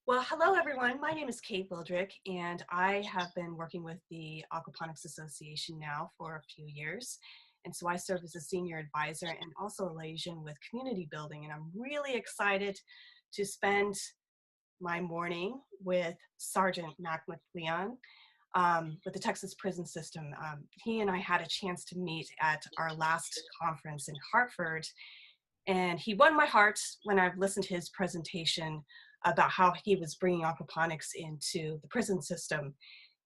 Well, hello everyone. My name is Kate Wildrick, and I have been working with the Aquaponics Association now for a few years. And so I serve as a senior advisor and also a liaison with community building. And I'm really excited to spend my morning with Sergeant Mac McLeon with the Texas prison system. He and I had a chance to meet at our last conference in Hartford, and he won my heart when I've listened to his presentation about how he was bringing aquaponics into the prison system.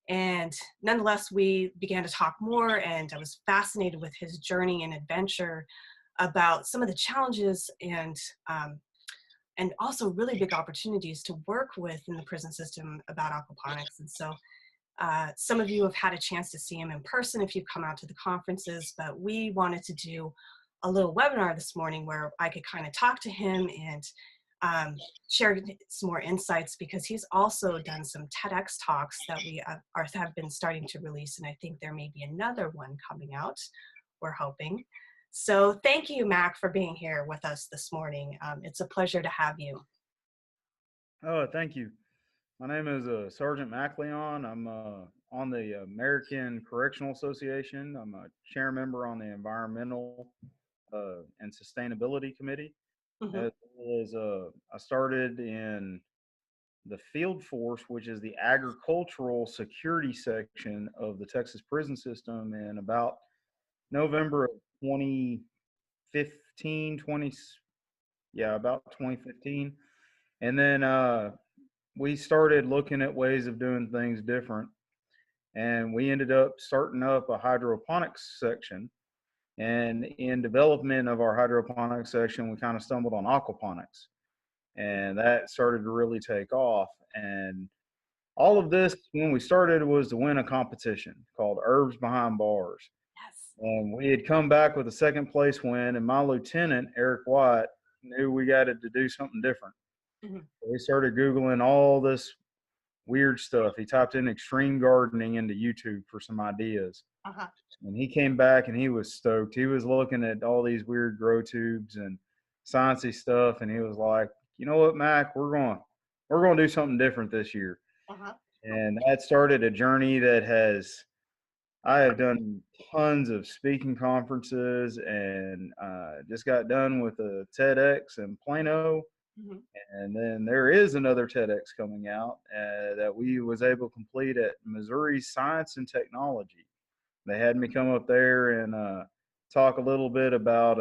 And nonetheless, we began to talk more, and I was fascinated with his journey and adventure about some of the challenges and also really big opportunities to work with in the prison system about aquaponics. And so some of you have had a chance to see him in person if you've come out to the conferences, but we wanted to do a little webinar this morning where I could kind of talk to him and share some more insights, because he's also done some TEDx talks that we have been starting to release, and I think there may be another one coming out, we're hoping. So thank you, Mac, for being here with us this morning. It's a pleasure to have you. Oh, thank you. My name is Sergeant McLeon. I'm on the American Correctional Association. I'm a chair member on the Environmental and Sustainability Committee. Mm-hmm. As well as I started in the field force, which is the agricultural security section of the Texas prison system, in about November of 2015, about 2015. And then we started looking at ways of doing things different. And we ended up starting up a hydroponics section. And in development of our hydroponics section, we kind of stumbled on aquaponics. And that started to really take off. And all of this, when we started, was to win a competition called Herbs Behind Bars. Yes. And we had come back with a second place win. And my lieutenant, Eric White, knew we got to do something different. Mm-hmm. We started Googling all this weird stuff. He typed in extreme gardening into YouTube for some ideas. Uh-huh. And he came back and he was stoked. He was looking at all these weird grow tubes and sciencey stuff, and he was like, "You know what, Mac? We're going to do something different this year." Uh-huh. And that started a journey that I have done tons of speaking conferences, and just got done with a TEDx in Plano. Mm-hmm. And then there is another TEDx coming out that we was able to complete at Missouri Science and Technology. They had me come up there and talk a little bit about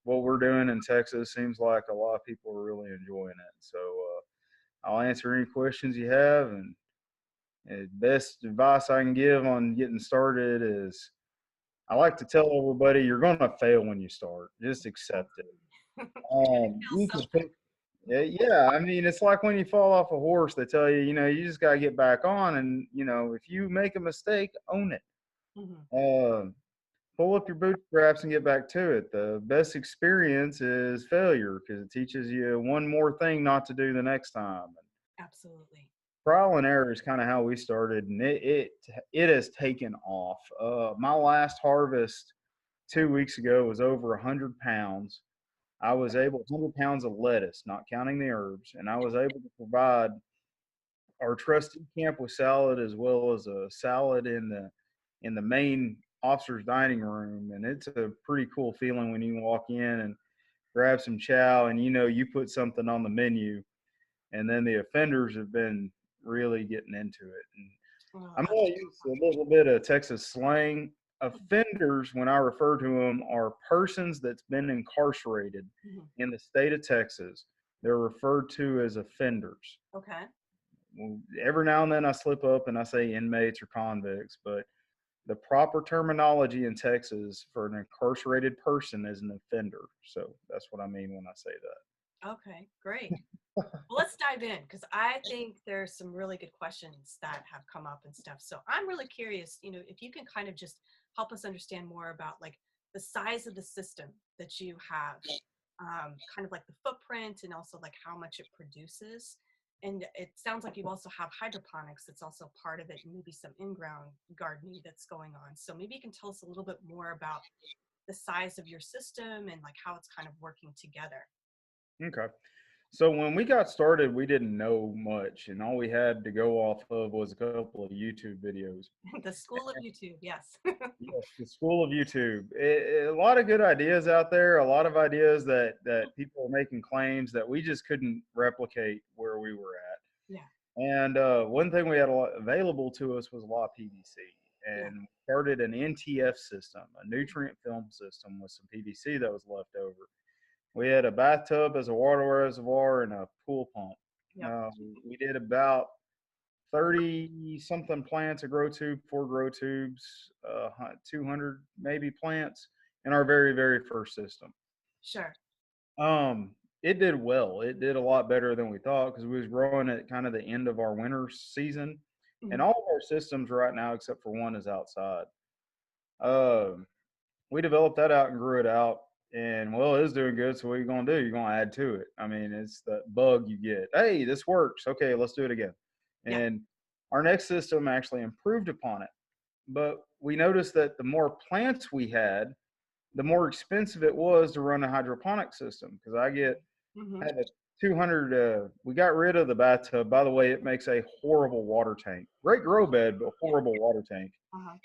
what we're doing in Texas. Seems like a lot of people are really enjoying it. So I'll answer any questions you have. And best advice I can give on getting started is, I like to tell everybody, you're going to fail when you start. Just accept it. You can pick. Yeah, I mean, it's like when you fall off a horse, they tell you, you just got to get back on. And, if you make a mistake, own it. Mm-hmm. Pull up your bootstraps and get back to it. The best experience is failure, because it teaches you one more thing not to do the next time. Absolutely. Trial and error is kind of how we started, and it has taken off. My last harvest 2 weeks ago was over 100 pounds. I was able 100 pounds of lettuce, not counting the herbs, and I was able to provide our trusted camp with salad, as well as a salad in the main officer's dining room. And it's a pretty cool feeling when you walk in and grab some chow, and you put something on the menu. And then the offenders have been really getting into it. And I'm going to use a little bit of Texas slang. Offenders, when I refer to them, are persons that's been incarcerated in the state of Texas. They're referred to as offenders. Okay. Well, every now and then I slip up and I say inmates or convicts, but the proper terminology in Texas for an incarcerated person is an offender. So that's what I mean when I say that. Okay, great. Well, let's dive in, because I think there's some really good questions that have come up and stuff. So I'm really curious, if you can kind of just help us understand more about like the size of the system that you have, kind of like the footprint, and also like how much it produces. And it sounds like you also have hydroponics that's also part of it, and maybe some in-ground gardening that's going on. So maybe you can tell us a little bit more about the size of your system and like how it's kind of working together. Okay. So when we got started, we didn't know much, and all we had to go off of was a couple of YouTube videos. The school of YouTube, yes. Yes, the school of YouTube. A lot of good ideas out there. A lot of ideas that people are making claims that we just couldn't replicate where we were at. Yeah, And one thing we had a lot available to us was a lot of PVC, yeah, and started an NTF system, a nutrient film system with some PVC that was left over. We had a bathtub as a water reservoir and a pool pump. yep, Uh, we did about 30 something plants, a grow tube, 4 grow tubes, 200 maybe plants in our very, very first system. sure. It did well. It did a lot better than we thought because we was growing at kind of the end of our winter season, and Mhm. all of our systems right now, except for one, is outside. Um, we developed that out and grew it out, and well, it's doing good. So what are you gonna do? You're gonna add to it. I mean, it's the bug you get. Hey, this works. Okay, let's do it again. Yeah, And our next system actually improved upon it, but we noticed that the more plants we had, the more expensive it was to run a hydroponic system because hmm, I had a 200. We got rid of the bathtub. By the way, it makes a horrible water tank. Great grow bed, but yeah, horrible water tank. uh-huh.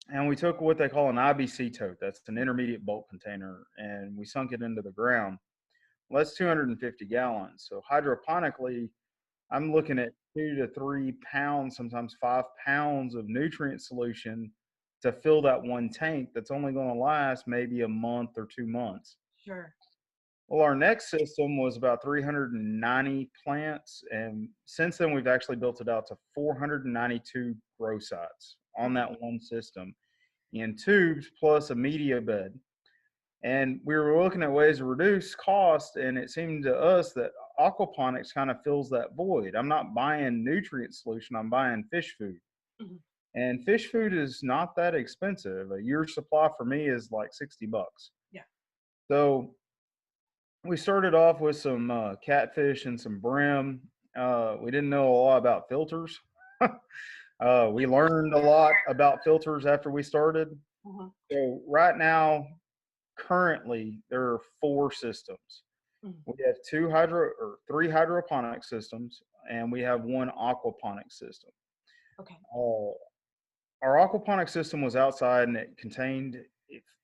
And we took what they call an IBC tote. That's an intermediate bulk container, and we sunk it into the ground. Well, that's 250 gallons. So hydroponically, I'm looking at 2 to 3 pounds, sometimes 5 pounds of nutrient solution to fill that one tank. That's only going to last maybe a month or 2 months. Sure. Well, our next system was about 390 plants, and since then we've actually built it out to 492 grow sites on Okay. that one system in tubes plus a media bed. And we were looking at ways to reduce cost, and it seemed to us that aquaponics kind of fills that void. I'm not buying nutrient solution, I'm buying fish food. Mhm. And fish food is not that expensive. A year's supply for me is like 60 bucks. Yeah. So we started off with some catfish and some brim. We didn't know a lot about filters. We learned a lot about filters after we started. Uh-huh. So right now, currently, there are 4 systems. Mhm. We have 3 hydroponic systems, and we have 1 aquaponic system. Okay. Uh, our aquaponic system was outside, and it contained,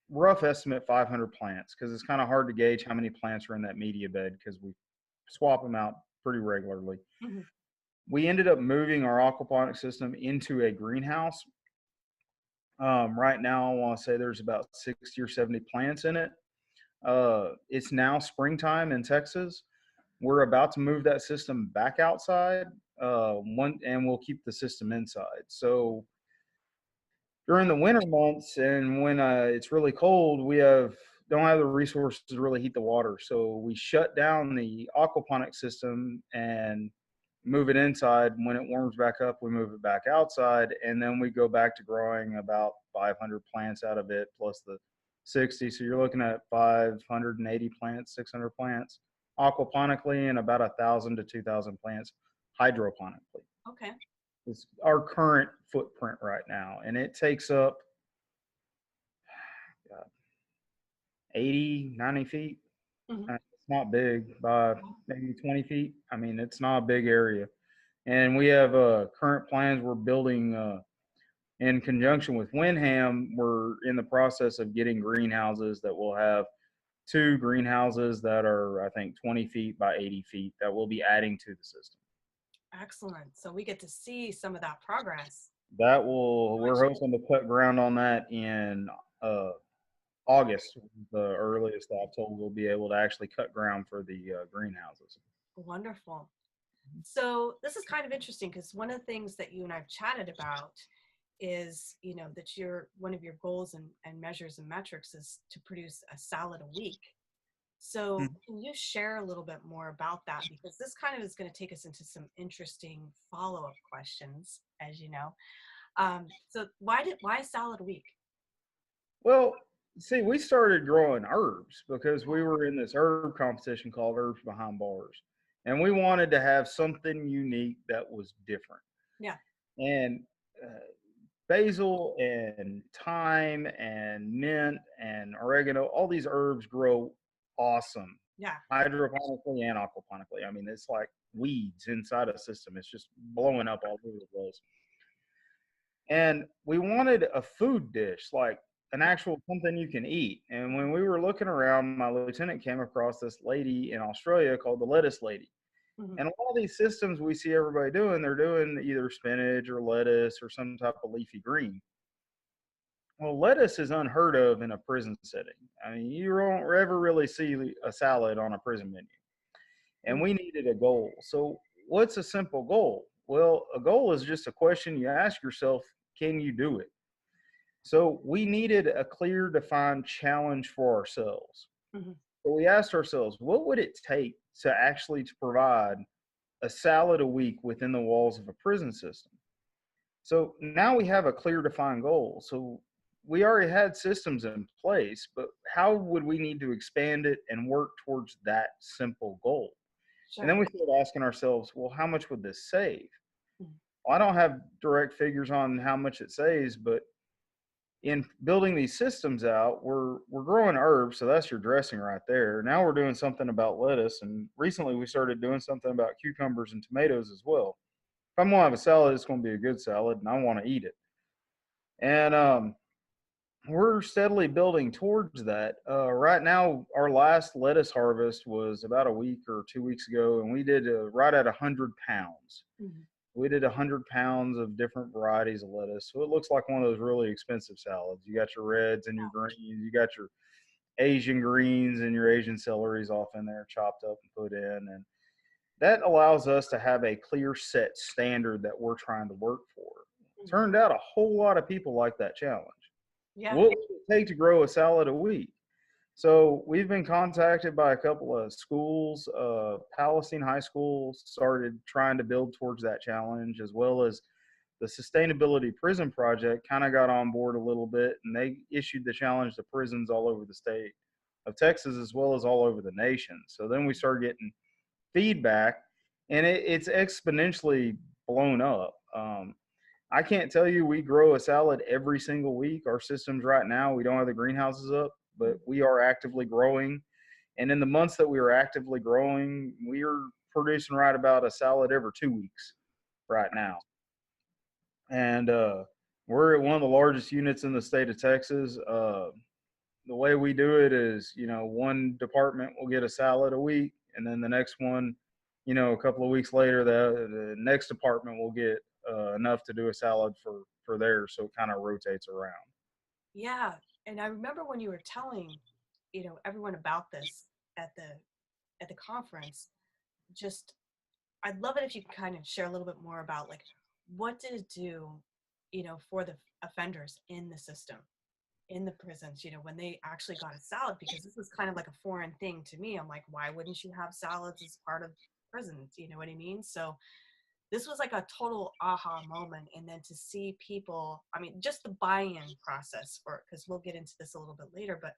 rough estimate, 500 plants because it's kind of hard to gauge how many plants are in that media bed because we swap them out pretty regularly. Mhm. We ended up moving our aquaponic system into a greenhouse. Right now, I want to say there's about 60 or 70 plants in it. It's now springtime in Texas. We're about to move that system back outside, and we'll keep the system inside. So during the winter months and when it's really cold, we don't have the resources to really heat the water. So we shut down the aquaponic system and move it inside. When it warms back up, we move it back outside, and then we go back to growing about 500 plants out of it plus the 60. So you're looking at 580 plants, 600 plants aquaponically, and about 1,000 to 2,000 plants hydroponically. Okay. It's our current footprint right now, and it takes up uh, 80, 90 feet. Mhm. It's not big by maybe 20 feet. I mean, it's not a big area. And we have current plans we're building in conjunction with Windham. We're in the process of getting greenhouses that will have 2 greenhouses that are, I think, 20 feet by 80 feet that we'll be adding to the system. Excellent. So we get to see some of that progress. We're hoping to cut ground on that in uh, August, the earliest that I've told we'll be able to actually cut ground for the greenhouses. Wonderful. So this is kind of interesting because one of the things that you and I've chatted about is, that one of your goals and measures and metrics is to produce a salad a week. So can you share a little bit more about that? Because this kind of is going to take us into some interesting follow-up questions, as you know. So why salad a week? Well, see, we started growing herbs because we were in this herb competition called Herbs Behind Bars. and we wanted to have something unique that was different. Yeah. And uh, basil and thyme and mint and oregano, all these herbs grow awesome Yeah. hydroponically and aquaponically. I mean, it's like weeds inside a system. It's just blowing up all over the place. And we wanted a food dish, like an Yeah. actual something you can eat. And when we were looking around, my lieutenant came across this lady in Australia called the lettuce lady. Hmm. And a lot of these systems we see everybody doing, they're doing either spinach or lettuce or some type of leafy green. Well, lettuce is unheard of in a prison setting. I mean, you don't ever really see a salad on a prison menu. And Hmm. we needed a goal. So, what's a simple goal? Well, a goal is just a question you ask yourself, can you do it? So, we needed a clear, defined challenge for ourselves. Hmm. So, we asked ourselves, what would it take to actually to provide a salad a week within the walls of a prison system? So now we have a clear defined goal. So we already had systems in place, but how would we need to expand it and work towards that simple goal? And then Sure. we started asking ourselves, well, how much would this save? Mhm. Well, I don't have direct figures on how much it saves, but in building these systems out, we're growing herbs, so that's your dressing right there. Now we're doing something about lettuce, and recently we started doing something about cucumbers and tomatoes as well. If I'm gonna have a salad, it's gonna be a good salad, and I want to eat it. And we're steadily building towards that. Right now, our last lettuce harvest was about a week or 2 weeks ago, and we did right at 100 pounds. Mhm. We did 100 pounds of different varieties of lettuce, so it looks like one of those really expensive salads. You got your reds and your greens, you got your Asian greens and your Asian celeries off in there, chopped up and put in, and that allows us to have a clear set standard that we're trying to work for. Mhm. Turned out a whole lot of people like that challenge. Yeah. What would it take to grow a salad a week? So we've been contacted by a couple of schools. Palestine High School started trying to build towards that challenge, as well as the Sustainability Prison Project kind of got on board a little bit, and they issued the challenge to prisons all over the state of Texas, as well as all over the nation. So then we started getting feedback, and it's exponentially blown up. I can't tell you we grow a salad every single week. Our systems right now, we don't have the greenhouses up, but Mhm. we are actively growing. And in the months that we are actively growing, we are producing right about a salad every 2 weeks right now. And we're at one of the largest units in the state of Texas. The way we do it is, one department will get a salad a week, and then the next one, a couple of weeks later, the next department will get enough to do a salad for theirs. So it kind of rotates around. Yeah. And I remember when you were telling, everyone about this at the conference, just I'd love it if you could kind of share a little bit more about like what did it do, for the offenders in the system, in the prisons, when they actually got a salad, because this was kind of like a foreign thing to me. I'm like, why wouldn't you have salads as part of prisons? You know what I mean? So this was like a total aha moment. And then to see people, I mean, just the buy-in process for it, because we'll get into this a little bit later, but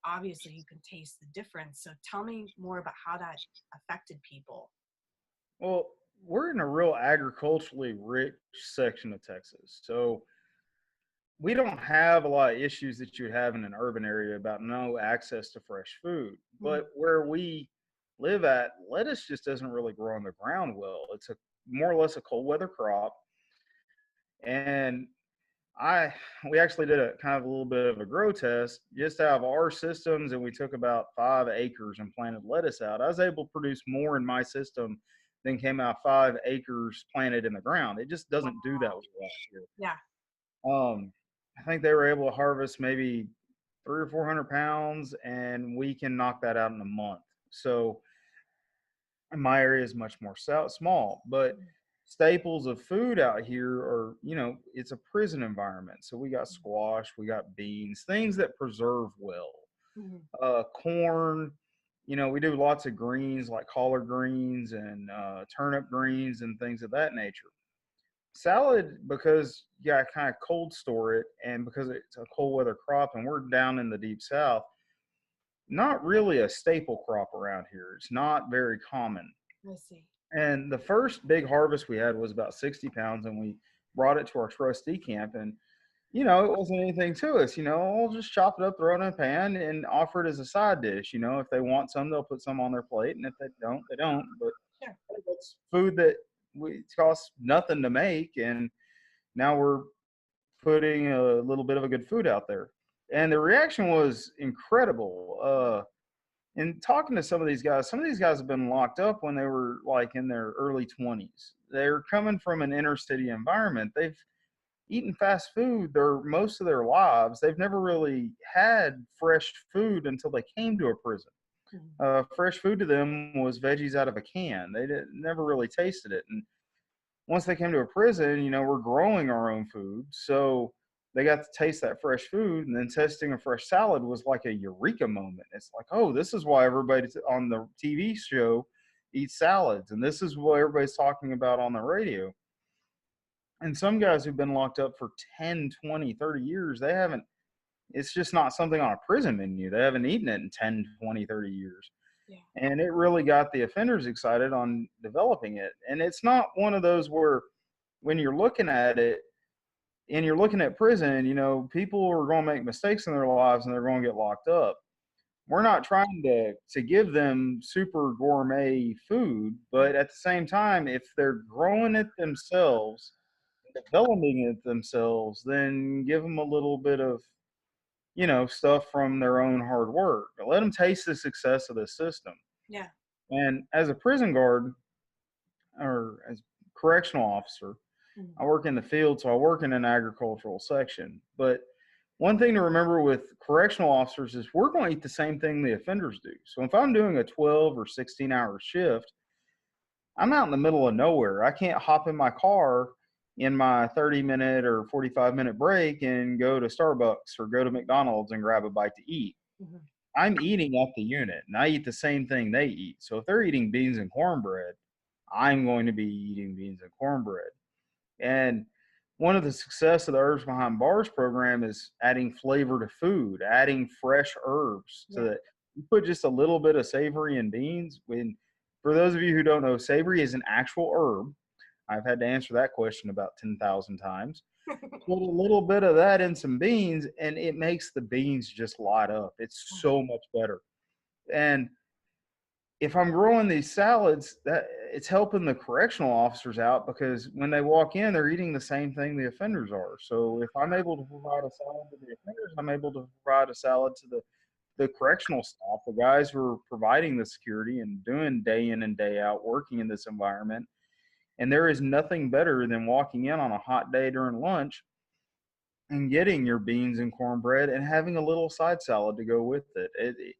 obviously you can taste the difference. So tell me more about how that affected people. Well, we're in a real agriculturally rich section of Texas. So we don't have a lot of issues that you would have in an urban area about no access to fresh food. Mhm. But where we live at, lettuce just doesn't really grow on the ground well. It's a more or less a cold weather crop. And I we actually did a kind of a little bit of a grow test just out of our systems, and we took about 5 acres and planted lettuce out. I was able to produce more in my system than came out 5 acres planted in the ground. It just doesn't do that Wow. well here. Yeah. I think they were able to harvest maybe 300 or 400 pounds, and we can knock that out in a month. So my area is much more small, but Mhm. staples of food out here are, it's a prison environment. So we got squash, we got beans, things that preserve well. Mhm. Corn, we do lots of greens like collard greens and turnip greens and things of that nature. Salad, because you got to kind of cold store it, and because it's a cold weather crop and we're down in the deep south, not really a staple crop around here. It's not very common. I see. And the first big harvest we had was about 60 pounds, and we brought it to our trustee camp. And it wasn't anything to us. We'll just chop it up, throw it in a pan, and offer it as a side dish. If they want some, they'll put some on their plate, and if they don't, they don't. But Sure. it's food that it costs nothing to make, and now we're putting a little bit of a good food out there. And the reaction was incredible. And talking to some of these guys have been locked up when they were like in their early 20s. They're coming from an inner city environment. They've eaten fast food most of their lives. They've never really had fresh food until they came to a prison. Mhm. Fresh food to them was veggies out of a can. Never really tasted it. And once they came to a prison, we're growing our own food. So they got to taste that fresh food, and then testing a fresh salad was like a eureka moment. It's like, oh, this is why everybody on the TV show eats salads, and this is what everybody's talking about on the radio. And some guys who've been locked up for 10, 20, 30 years, it's just not something on a prison menu. They haven't eaten it in 10, 20, 30 years. Yeah. And it really got the offenders excited on developing it. And it's not one of those where when you're looking at it and you're looking at prison, people are going to make mistakes in their lives and they're going to get locked up. We're not trying to give them super gourmet food, but at the same time, if they're growing it themselves, developing it themselves, then give them a little bit of, stuff from their own hard work. Let them taste the success of the system. Yeah. And as a prison guard or as correctional officer, Mhm. I work in the field, so I work in an agricultural section. But one thing to remember with correctional officers is we're going to eat the same thing the offenders do. So if I'm doing a 12 or 16-hour shift, I'm out in the middle of nowhere. I can't hop in my car in my 30-minute or 45-minute break and go to Starbucks or go to McDonald's and grab a bite to eat. Mhm. I'm eating at the unit, and I eat the same thing they eat. So if they're eating beans and cornbread, I'm going to be eating beans and cornbread. And one of the success of the Herbs Behind Bars program is adding flavor to food, adding fresh herbs so Yeah. that you put just a little bit of savory in beans. For those of you who don't know, savory is an actual herb. I've had to answer that question about 10,000 times. Put a little bit of that in some beans, and it makes the beans just light up. It's so much better. And if I'm growing these salads, that it's helping the correctional officers out because when they walk in, they're eating the same thing the offenders are. So if I'm able to provide a salad to the offenders, I'm able to provide a salad to the correctional staff, the guys who are providing the security and doing day in and day out working in this environment. And there is nothing better than walking in on a hot day during lunch and getting your beans and cornbread and having a little side salad to go with it.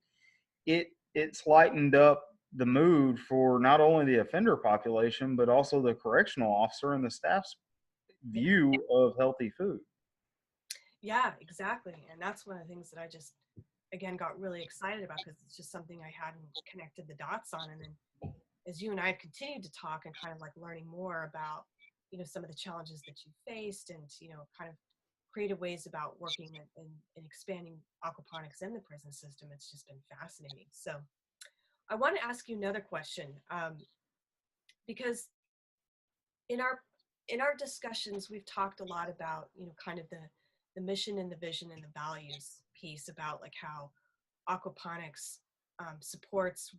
It's lightened up the mood for not only the offender population but also the correctional officer and the staff's view of healthy food. Yeah, exactly. And that's one of the things that I just, again, got really excited about because it's just something I hadn't connected the dots on. And then as you and I have continued to talk and kind of like learning more about, some of the challenges that you faced and, kind of creative ways about working and expanding aquaponics in the prison system, it's just been fascinating. So I want to ask you another question because in our discussions, we've talked a lot about, kind of the mission and the vision and the values piece about like how aquaponics supports,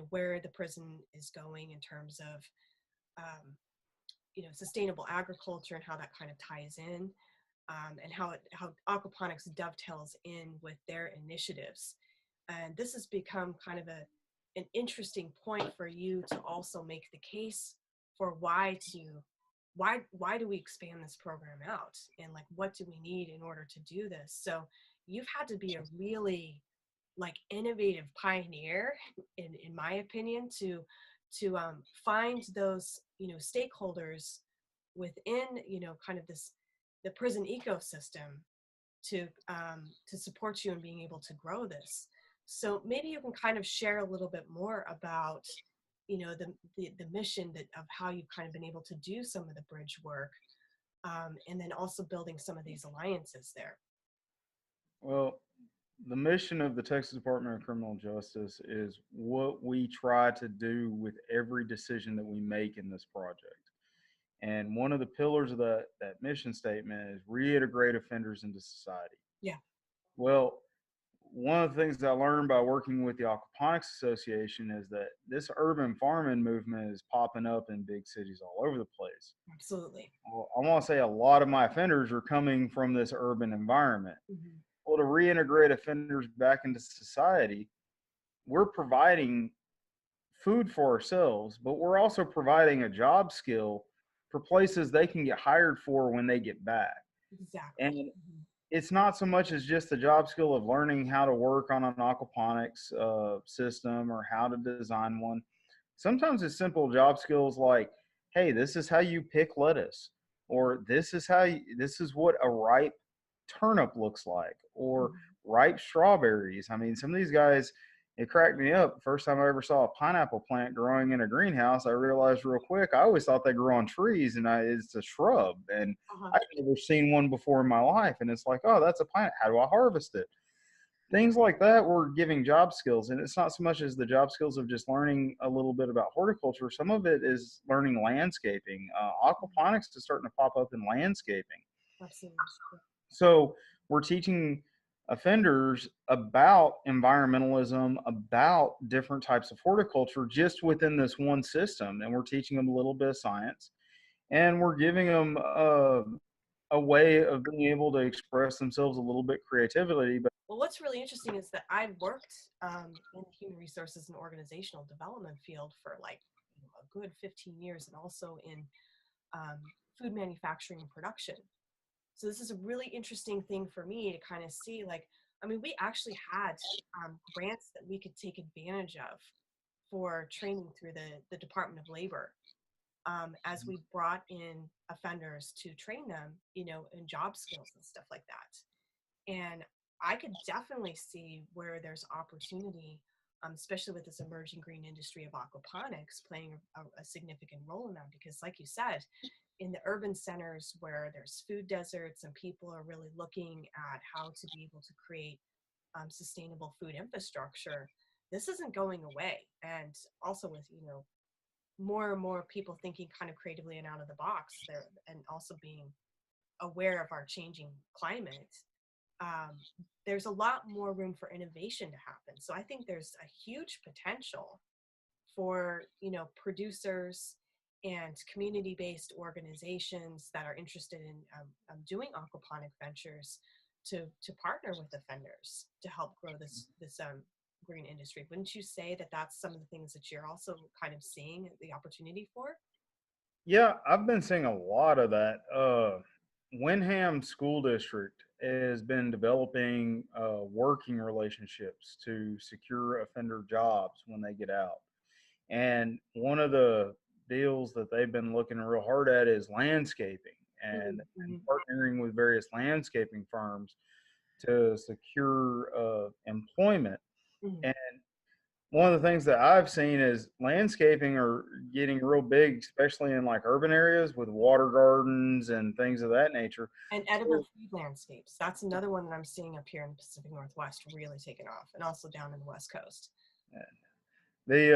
where the prison is going in terms of, um, sustainable agriculture and how that kind of ties in, and how aquaponics dovetails in with their initiatives. And this has become kind of an interesting point for you to also make the case for why do we expand this program out, and like what do we need in order to do this. So you've had to be a really like innovative pioneer in my opinion to find those stakeholders within kind of this the prison ecosystem to support you in being able to grow this. So maybe you can kind of share a little bit more about the mission of how you've kind of been able to do some of the bridge work, and then also building some of these alliances there. Well, the mission of the Texas Department of Criminal Justice is what we try to do with every decision that we make in this project. And one of the pillars of that mission statement is reintegrate offenders into society. Yeah. Well, one of the things that I learned by working with the Aquaponics Association is that this urban farming movement is popping up in big cities all over the place. Absolutely. Well, I want to say a lot of my offenders are coming from this urban environment. Mm-hmm. Well, to reintegrate offenders back into society, we're providing food for ourselves, but we're also providing a job skill for places they can get hired for when they get back. Exactly. And Mm-hmm. it's not so much as just the job skill of learning how to work on an aquaponics system or how to design one. Sometimes it's simple job skills like, hey, this is how you pick lettuce, or this is what a ripe turnip looks like, or ripe strawberries. I mean, some of these guys, it cracked me up. First time I ever saw a pineapple plant growing in a greenhouse, I realized real quick, I always thought they grew on trees and it's a shrub. And Uh-huh. I've never seen one before in my life. And it's like, oh, that's a pine. How do I harvest it? Things like that, we're giving job skills. And it's not so much as the job skills of just learning a little bit about horticulture. Some of it is learning landscaping. Aquaponics is starting to pop up in landscaping. Absolutely. So we're teaching offenders about environmentalism, about different types of horticulture just within this one system. And we're teaching them a little bit of science, and we're giving them a way of being able to express themselves a little bit creativity. But Well, what's really interesting is that I've worked in the human resources and organizational development field for like a good 15 years, and also in um, food manufacturing and production. So this is a really interesting thing for me to kind of see. Like, I mean, we actually had grants that we could take advantage of for training through the Department of Labor, as we brought in offenders to train them, in job skills and stuff like that. And I could definitely see where there's opportunity, especially with this emerging green industry of aquaponics playing a significant role in that. Because, like you said, in the urban centers where there's food deserts and people are really looking at how to be able to create sustainable food infrastructure, this isn't going away. And also with, more and more people thinking kind of creatively and out of the box there, and also being aware of our changing climate, um, there's a lot more room for innovation to happen. So I think there's a huge potential for, producers and community-based organizations that are interested in doing aquaponic ventures to partner with offenders to help grow this green industry. Wouldn't you say that that's some of the things that you're also kind of seeing the opportunity for? yeah, I've been seeing a lot of that. Windham School District has been developing working relationships to secure offender jobs when they get out. And one of the deals that they've been looking real hard at is landscaping, and Mm-hmm. partnering with various landscaping firms to secure employment. Mm-hmm. And one of the things that I've seen is landscaping are getting real big, especially in like urban areas with water gardens and things of that nature. And edible food landscapes. That's another one that I'm seeing up here in the Pacific Northwest really taking off, and also down in the West Coast. They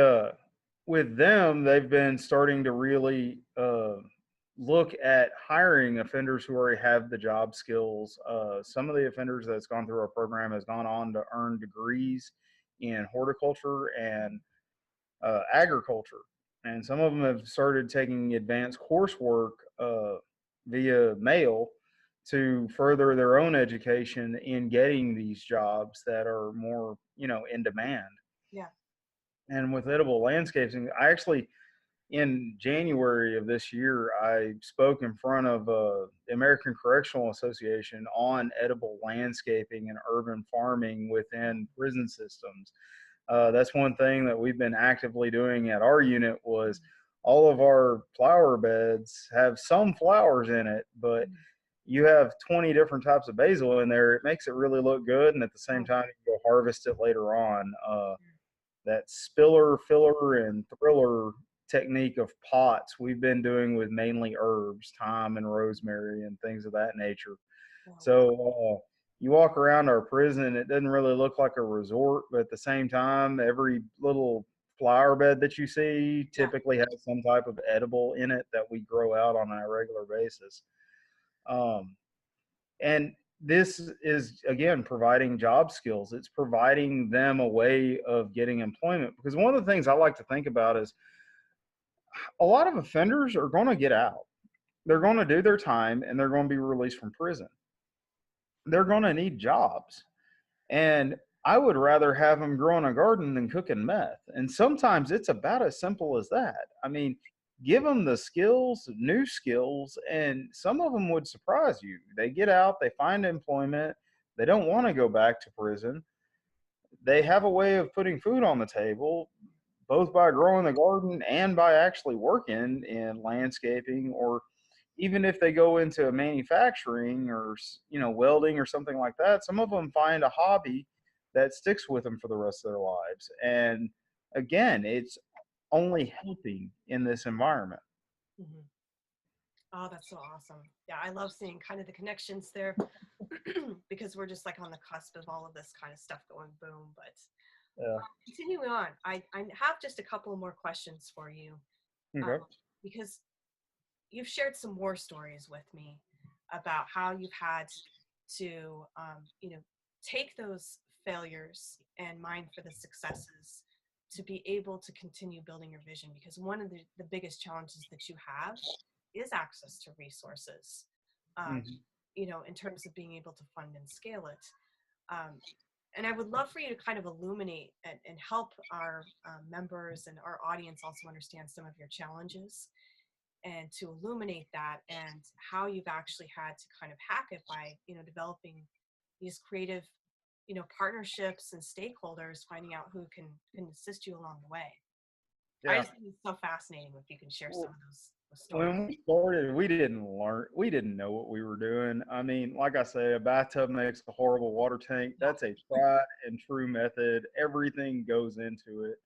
with them, they've been starting to really look at hiring offenders who already have the job skills. Some of the offenders that's gone through our program has gone on to earn degrees in horticulture and agriculture, and some of them have started taking advanced coursework via mail to further their own education in getting these jobs that are more, in demand. Yeah. And with edible landscaping, I actually, in January of this year, I spoke in front of the American Correctional Association on edible landscaping and urban farming within prison systems. That's one thing that we've been actively doing at our unit. Was all of our flower beds have some flowers in it, but you have 20 different types of basil in there. It makes it really look good, and at the same Oh, time, you go harvest it later on. That spiller, filler, and thriller technique of pots we've been doing with mainly herbs, thyme and rosemary and things of that nature. oh, wow. So you walk around our prison, it doesn't really look like a resort, but at the same time, every little flower bed that you see Yeah. typically has some type of edible in it that we grow out on a regular basis. Um, and this is, again, providing job skills. It's providing them a way of getting employment. Because one of the things I like to think about is a lot of offenders are going to get out. They're going to do their time and they're going to be released from prison. They're going to need jobs. And I would rather have them growing a garden than cooking meth. And sometimes it's about as simple as that. I mean, give them the skills, new skills, and some of them would surprise you. They get out, they find employment, they don't want to go back to prison. They have a way of putting food on the table, both by growing the garden and by actually working in landscaping, or even if they go into manufacturing or welding or something like that. Some of them find a hobby that sticks with them for the rest of their lives. And again, it's only helping in this environment. Mm-hmm. Oh, that's so awesome. Yeah, I love seeing kind of the connections there because we're just like on the cusp of all of this kind of stuff going boom. But Yeah. continuing on, I have just a couple more questions for you Okay. because you've shared some war stories with me about how you've had to, take those failures and mine for the successes to be able to continue building your vision. Because one of the biggest challenges that you have is access to resources, um, Mhm. in terms of being able to fund and scale it. And I would love for you to kind of illuminate and help our members and our audience also understand some of your challenges and to illuminate that and how you've actually had to kind of hack it by, developing these creative, partnerships and stakeholders, finding out who can assist you along the way. I Yeah. just think it's so fascinating if you can share some Well, of those stories. when we started, we didn't know what we were doing. I mean, like I say, a bathtub makes a horrible water tank. Yeah. That's a tried and true method. Everything goes into it.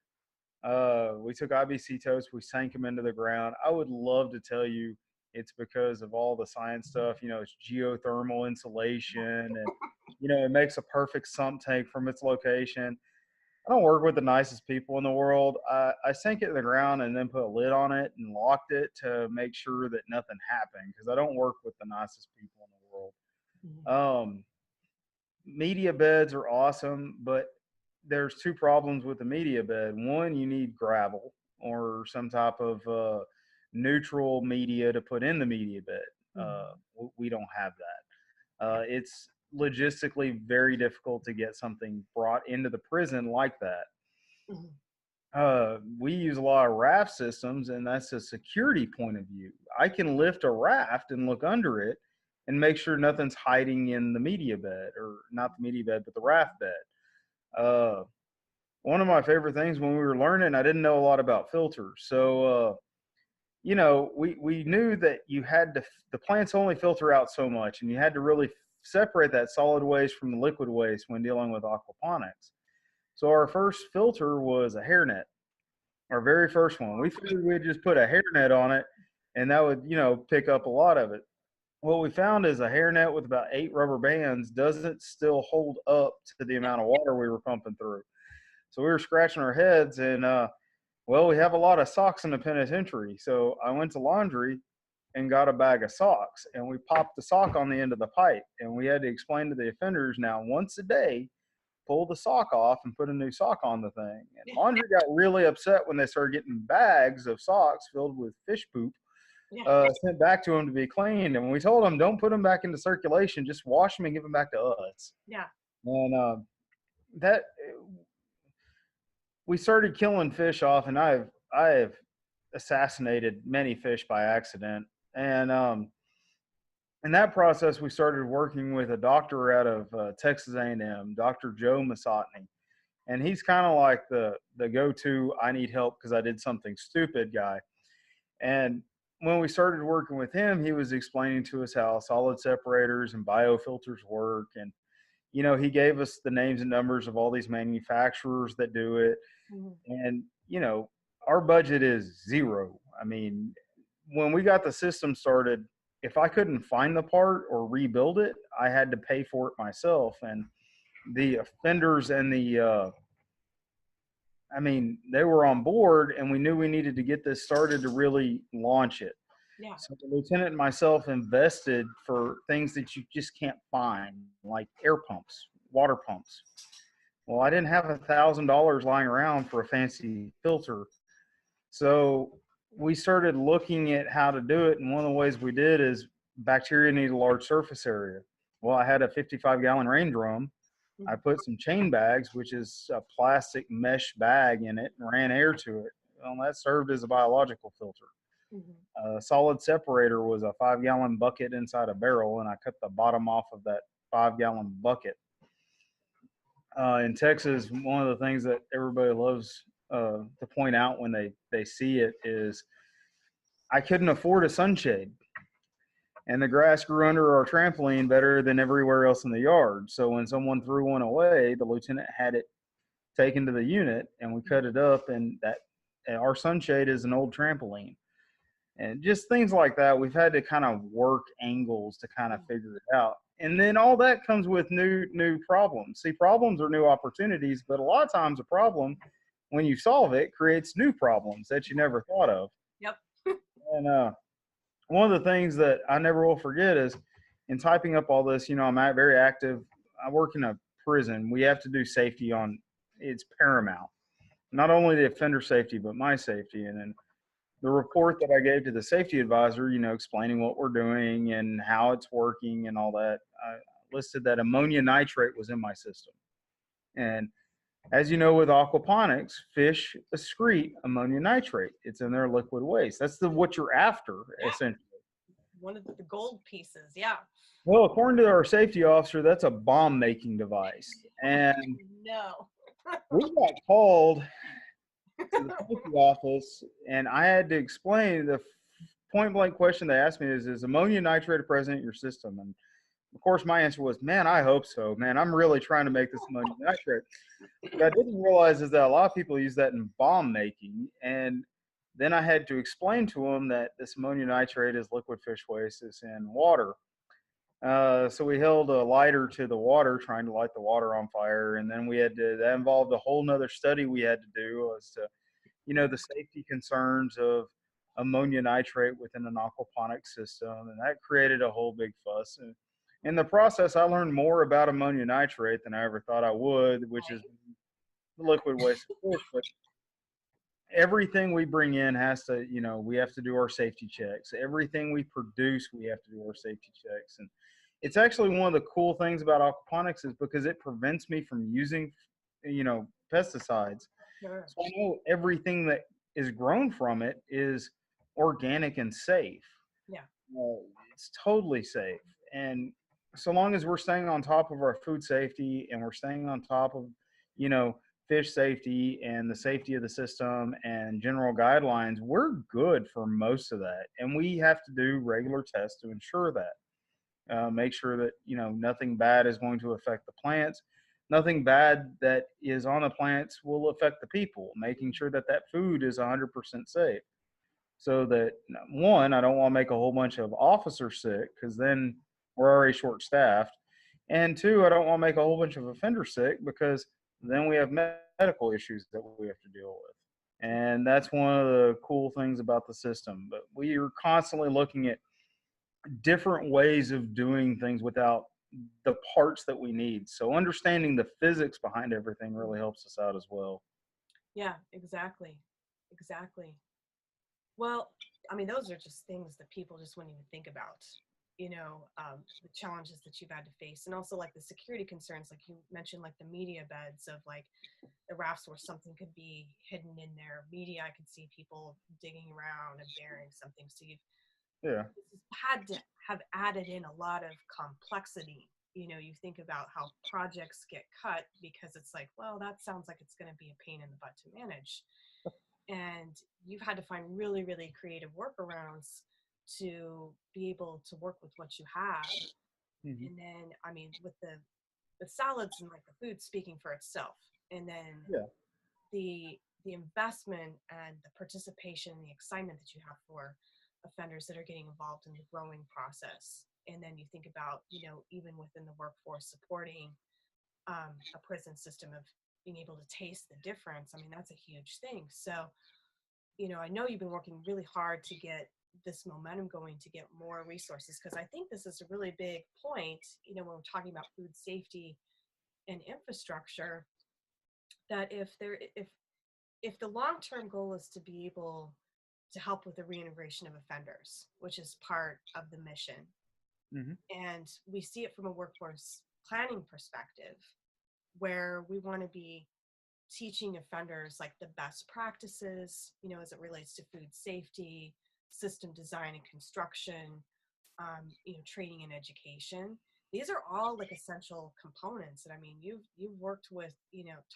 We took IBC totes, we sank them into the ground. I would love to tell you it's because of all the science stuff. It's geothermal insulation, and it makes a perfect sump tank from its location. I don't work with the nicest people in the world. I sank it in the ground and then put a lid on it and locked it to make sure that nothing happened, because I don't work with the nicest people in the world. Mhm. Media beds are awesome, but there's two problems with the media bed. One, you need gravel or some type of neutral media to put in the media bed. Mhm. We don't have that. It's logistically very difficult to get something brought into the prison like that. Mhm. We use a lot of raft systems, and that's a security point of view. I can lift a raft and look under it and make sure nothing's hiding in the media bed, or not the media bed, but the raft bed. One of my favorite things when we were learning, I didn't know a lot about filters. So, we knew that the plants only filter out so much, and you had to really separate that solid waste from the liquid waste when dealing with aquaponics. So our first filter was a hairnet, our very first one. We figured we'd just put a hairnet on it and that would, pick up a lot of it. What we found is a hairnet with about 8 rubber bands doesn't still hold up to the amount of water we were pumping through. So we were scratching our heads, and we have a lot of socks in the penitentiary. So I went to laundry and got a bag of socks, and we popped the sock on the end of the pipe, and we had to explain to the offenders, now once a day, pull the sock off and put a new sock on the thing. And laundry got really upset when they started getting bags of socks filled with fish poop Yeah. sent back to them to be cleaned. And when we told them, don't put them back into circulation, just wash them and give them back to us. Yeah. And that we started killing fish off, and I have assassinated many fish by accident. And in that process, we started working with a doctor out of Texas A&M, Dr. Joe Masotny. And he's kind of like the go-to I need help because I did something stupid guy. And when we started working with him, he was explaining to us how solid separators and biofilters work. And, he gave us the names and numbers of all these manufacturers that do it. Mhm. And, our budget is zero. I mean, when we got the system started, if I couldn't find the part or rebuild it, I had to pay for it myself. And the offenders and they were on board, and we knew we needed to get this started to really launch it. Yeah. So the lieutenant and myself invested for things that you just can't find, like air pumps, water pumps. Well, I didn't have $1,000 lying around for a fancy filter. So we started looking at how to do it. And one of the ways we did is bacteria need a large surface area. Well, I had a 55-gallon rain drum. I put some chain bags, which is a plastic mesh bag in it, and ran air to it. Well, that served as a biological filter. Mm-hmm. A solid separator was a 5-gallon bucket inside a barrel, and I cut the bottom off of that 5-gallon bucket. In Texas, one of the things that everybody loves to point out when they see it is I couldn't afford a sunshade, and the grass grew under our trampoline better than everywhere else in the yard. So when someone threw one away, the lieutenant had it taken to the unit, and we cut it up, and our sunshade is an old trampoline. And just things like that, we've had to kind of work angles to kind of figure it out. And then all that comes with new problems. See, problems are new opportunities, but a lot of times a problem, when you solve it, creates new problems that you never thought of. Yep. And one of the things that I never will forget is in typing up all this, I'm very active. I work in a prison. We have to do safety it's paramount. Not only the offender safety, but my safety. And then the report that I gave to the safety advisor, explaining what we're doing and how it's working and all that, I listed that ammonia nitrate was in my system. And as you know, with aquaponics, fish excrete ammonia nitrate. It's in their liquid waste. That's what you're after, essentially. One of the gold pieces, yeah. Well, according to our safety officer, that's a bomb-making device. And no. we got called to the safety office, and I had to explain the point blank question they asked me is ammonia nitrate present in your system? And of course, my answer was, man, I hope so. Man, I'm really trying to make this ammonia nitrate. What I didn't realize is that a lot of people use that in bomb making. And then I had to explain to them that this ammonia nitrate is liquid fish waste, it's in water. So we held a lighter to the water, trying to light the water on fire. And then that involved a whole nother study we had to do as to, the safety concerns of ammonia nitrate within an aquaponics system. And that created a whole big fuss. And in the process, I learned more about ammonia nitrate than I ever thought I would, which is liquid waste, of course. But everything we bring in has to, we have to do our safety checks. Everything we produce, we have to do our safety checks. And it's actually one of the cool things about aquaponics is because it prevents me from using, pesticides. Sure. So I know everything that is grown from it is organic and safe. Yeah. It's totally safe. And so long as we're staying on top of our food safety and we're staying on top of, fish safety and the safety of the system and general guidelines, we're good for most of that. And we have to do regular tests to ensure that. Make sure that, nothing bad is going to affect the plants. Nothing bad that is on the plants will affect the people, making sure that that food is 100% safe. So that, one, I don't want to make a whole bunch of officers sick because then we're already short staffed. And two, I don't want to make a whole bunch of offenders sick because then we have medical issues that we have to deal with. And that's one of the cool things about the system. But we are constantly looking at different ways of doing things without the parts that we need. So understanding the physics behind everything really helps us out as well. Yeah, exactly. Exactly. Well, I mean, those are just things that people just wouldn't even think about, the challenges that you've had to face. And also like the security concerns, like you mentioned, like the media beds of like the rafts where something could be hidden in there. Media, I could see people digging around and burying something. So you've had to have added in a lot of complexity. You think about how projects get cut because it's like, well, that sounds like it's going to be a pain in the butt to manage. And you've had to find really, really creative workarounds to be able to work with what you have. Mm-hmm. And then, I mean, with the salads and like the food speaking for itself. And then the investment and the participation and the excitement that you have for offenders that are getting involved in the growing process. And then you think about, even within the workforce supporting a prison system of being able to taste the difference. I mean, that's a huge thing. So, I know you've been working really hard to get this momentum going, to get more resources, because I think this is a really big point, when we're talking about food safety and infrastructure, that if the long-term goal is to be able to help with the reintegration of offenders, which is part of the mission, Mm-hmm. and we see it from a workforce planning perspective, where we want to be teaching offenders like the best practices, as it relates to food safety, system design and construction, training and education. These are all like essential components. And I mean, you've worked with,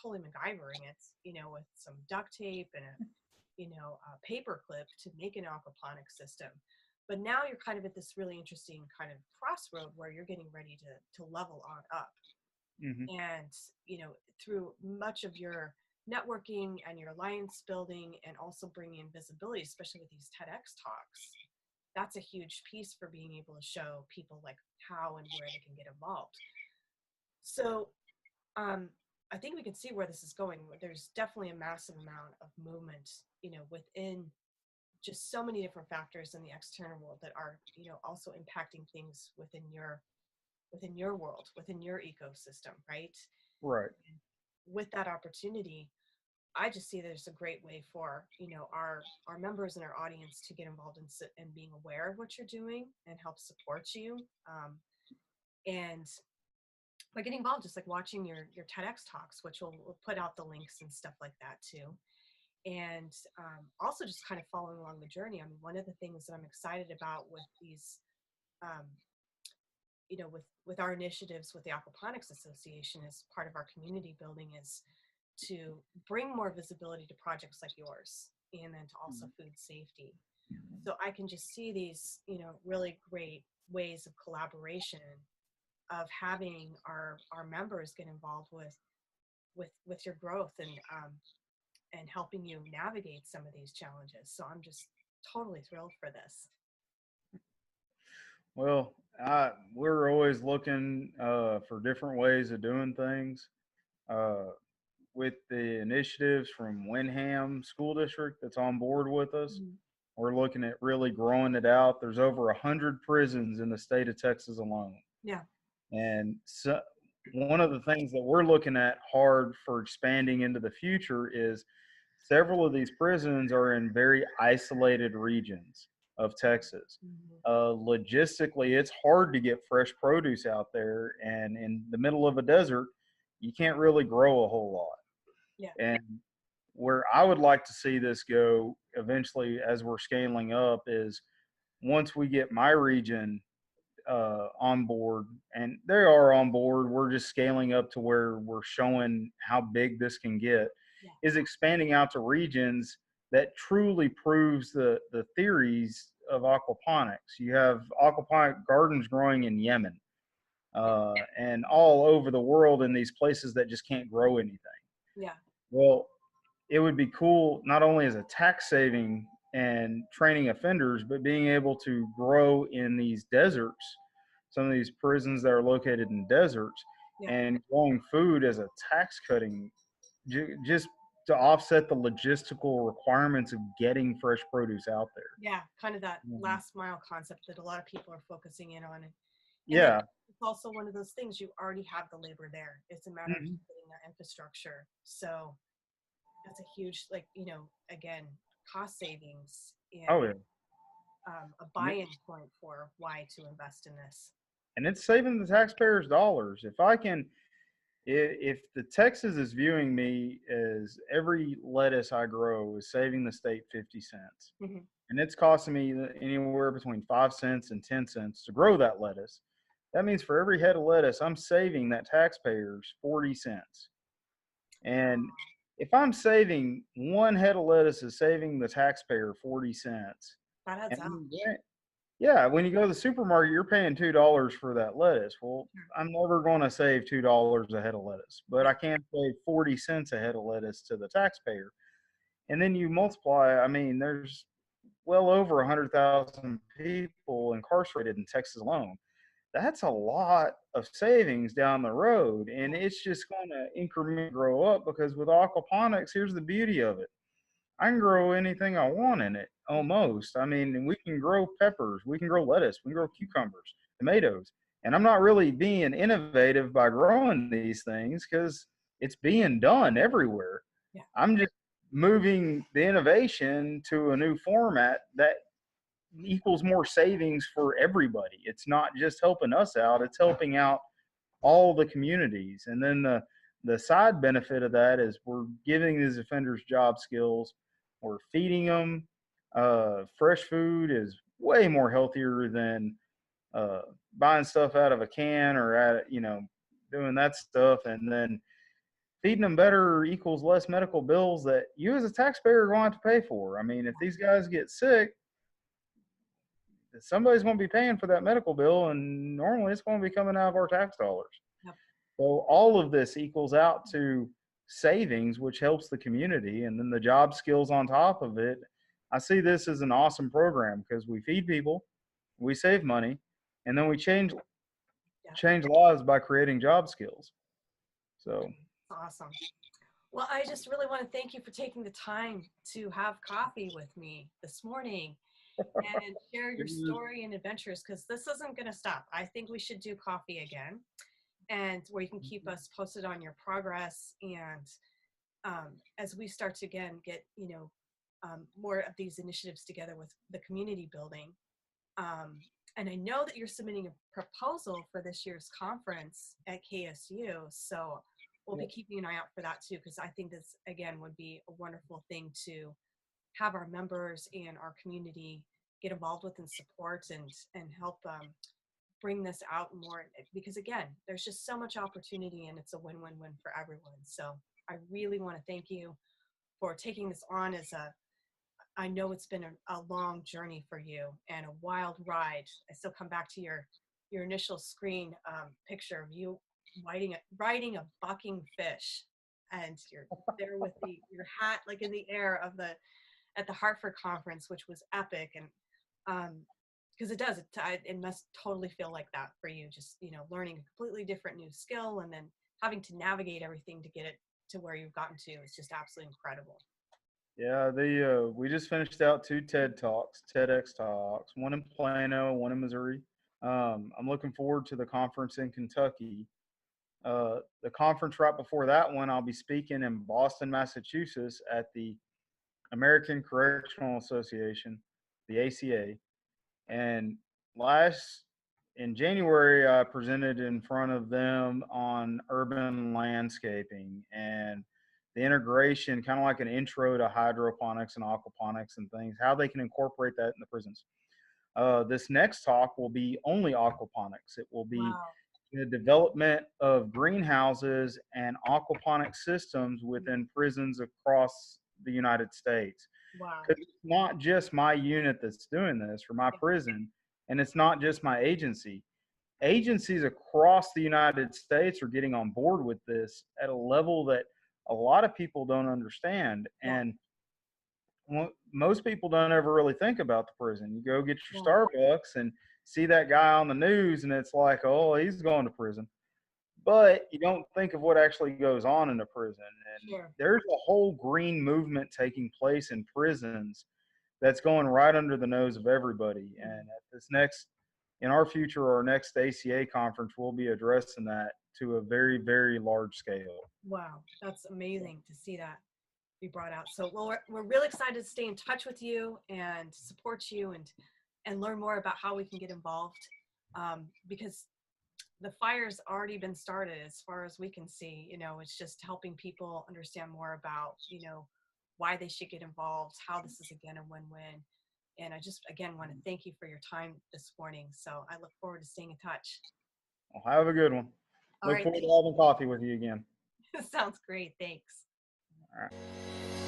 totally MacGyvering it, with some duct tape and a paper clip to make an aquaponics system. But now you're kind of at this really interesting kind of crossroad where you're getting ready to level on up. Mm-hmm. And, through much of your networking and your alliance building, and also bringing in visibility, especially with these TEDx talks, that's a huge piece for being able to show people like how and where they can get involved. So I think we can see where this is going. There's definitely a massive amount of movement, within just so many different factors in the external world that are, also impacting things within your world, within your ecosystem, right? Right. And with that opportunity, I just see there's a great way for, our members and our audience to get involved in being aware of what you're doing and help support you. And by getting involved, just like watching your TEDx talks, which we'll put out the links and stuff like that too. And also just kind of following along the journey. I mean, one of the things that I'm excited about with these, with our initiatives with the Aquaponics Association as part of our community building, is to bring more visibility to projects like yours, and then to also food safety. So I can just see these, really great ways of collaboration, of having our members get involved with your growth, and helping you navigate some of these challenges. So I'm just totally thrilled for this. Well, we're always looking for different ways of doing things. Uh, with the initiatives from Windham School District that's on board with us, Mhm. we're looking at really growing it out. There's over 100 prisons in the state of Texas alone. Yeah. And so one of the things that we're looking at hard for expanding into the future is several of these prisons are in very isolated regions of Texas. Mm-hmm. Logistically, it's hard to get fresh produce out there, and in the middle of a desert, you can't really grow a whole lot. Yeah. And where I would like to see this go eventually as we're scaling up is once we get my region on board, and they are on board, we're just scaling up to where we're showing how big this can get, Yeah. is expanding out to regions that truly proves the theories of aquaponics. You have aquaponic gardens growing in Yemen and all over the world in these places that just can't grow anything. Yeah. Well, it would be cool not only as a tax saving and training offenders, but being able to grow in these deserts, some of these prisons that are located in deserts, Yeah. and growing food as a tax cutting, just to offset the logistical requirements of getting fresh produce out there. Yeah, kind of that Mhm. last mile concept that a lot of people are focusing in on. And Yeah. then it's also one of those things, you already have the labor there. It's a matter of Mhm. getting that infrastructure. So that's a huge, like, again, cost savings, Oh, and yeah. a buy-in point for why to invest in this. And it's saving the taxpayers dollars. If the Texas is viewing me as every lettuce I grow is saving the state 50 cents, Mm-hmm. and it's costing me anywhere between 5 cents and 10 cents to grow that lettuce, that means for every head of lettuce, I'm saving that taxpayers 40 cents. And if I'm saving one head of lettuce is saving the taxpayer 40 cents. That adds up. And yeah, when you go to the supermarket, you're paying $2 for that lettuce. Well, I'm never going to save $2 a head of lettuce, but I can save 40 cents a head of lettuce to the taxpayer. And then you multiply, I mean, there's well over 100,000 people incarcerated in Texas alone. That's a lot of savings down the road, and it's just going to incrementally grow up because with aquaponics, here's the beauty of it. I can grow anything I want in it almost. I mean, we can grow peppers, we can grow lettuce, we can grow cucumbers, tomatoes. And I'm not really being innovative by growing these things because it's being done everywhere. Yeah. I'm just moving the innovation to a new format that equals more savings for everybody. It's not just helping us out, it's helping out all the communities. And then the side benefit of that is we're giving these offenders job skills. We're feeding them. Fresh food is way more healthier than uh, buying stuff out of a can or doing that stuff. And then feeding them better equals less medical bills that you as a taxpayer are going to have to pay for. I mean, if these guys get sick, somebody's going to be paying for that medical bill, and normally it's going to be coming out of our tax dollars. Yep. So all of this equals out to savings, which helps the community, and then the job skills on top of it. I see this as an awesome program because we feed people, we save money, and then we change lives by creating job skills. So Awesome. Well, I just really want to thank you for taking the time to have coffee with me this morning and share your story and adventures, because this isn't going to stop. I think we should do coffee again, and where you can keep us posted on your progress. And as we start to again get, more of these initiatives together with the community building. And I know that you're submitting a proposal for this year's conference at KSU. So we'll be keeping an eye out for that too, because I think this, again, would be a wonderful thing to have our members and our community get involved with and support and help bring this out more, because again, there's just so much opportunity and it's a win-win-win for everyone. So I really want to thank you for taking this on I know it's been a long journey for you and a wild ride. I still come back to your initial screen picture of you riding a bucking fish, and you're there with your hat like in the air at the Hartford conference, which was epic. And because it must totally feel like that for you, just learning a completely different new skill and then having to navigate everything to get it to where you've gotten to is just absolutely incredible. yeah, we just finished out 2 TEDx talks, one in Plano, one in Missouri. I'm looking forward to the conference in Kentucky. The conference right before that one, I'll be speaking in Boston, Massachusetts at the American Correctional Association, the ACA. And in January, I presented in front of them on urban landscaping and the integration, kind of like an intro to hydroponics and aquaponics and things, how they can incorporate that in the prisons. This next talk will be only aquaponics. It will be the development of greenhouses and aquaponic systems within prisons across the United States. Wow. Because it's not just my unit that's doing this for my prison, and it's not just my agency. Agencies across the United States are getting on board with this at a level that a lot of people don't understand. And most people don't ever really think about the prison. You go get your Starbucks and see that guy on the news, and it's like, oh, he's going to prison. But you don't think of what actually goes on in a prison. And there's a whole green movement taking place in prisons that's going right under the nose of everybody. And at in our future, our next ACA conference, we'll be addressing that to a very, very large scale. Wow, that's amazing to see that be brought out. So we're really excited to stay in touch with you and support you and learn more about how we can get involved, because the fire's already been started as far as we can see. It's just helping people understand more about why they should get involved, how this is again a win-win. And I just again want to thank you for your time this morning. So I look forward to staying in touch. Well, have a good one. Look forward to having coffee with you again. Sounds great. Thanks. All right.